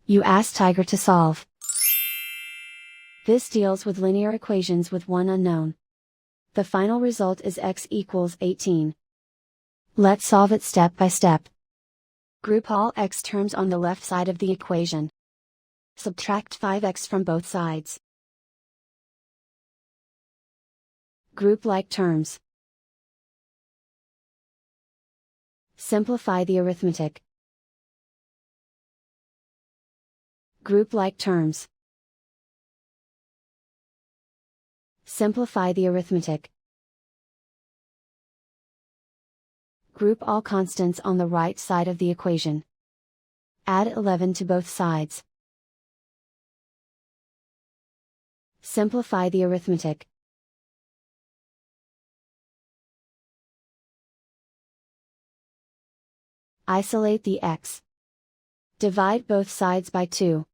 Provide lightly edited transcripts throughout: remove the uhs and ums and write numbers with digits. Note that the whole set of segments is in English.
You ask Tiger to solve. This deals with linear equations with one unknown. The final result is x equals 18. Let's solve it step by step. Group all x terms on the left side of the equation. Subtract 5x from both sides. Group like terms. Simplify the arithmetic. Group like terms. Simplify the arithmetic. Group all constants on the right side of the equation. Add 11 to both sides. Simplify the arithmetic. Isolate the x. Divide both sides by 2.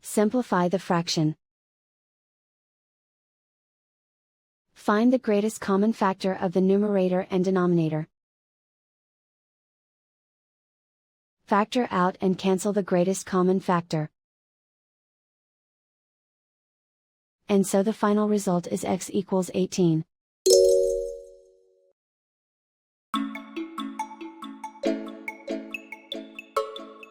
Simplify the fraction. Find the greatest common factor of the numerator and denominator. Factor out and cancel the greatest common factor. And so the final result is x equals 18.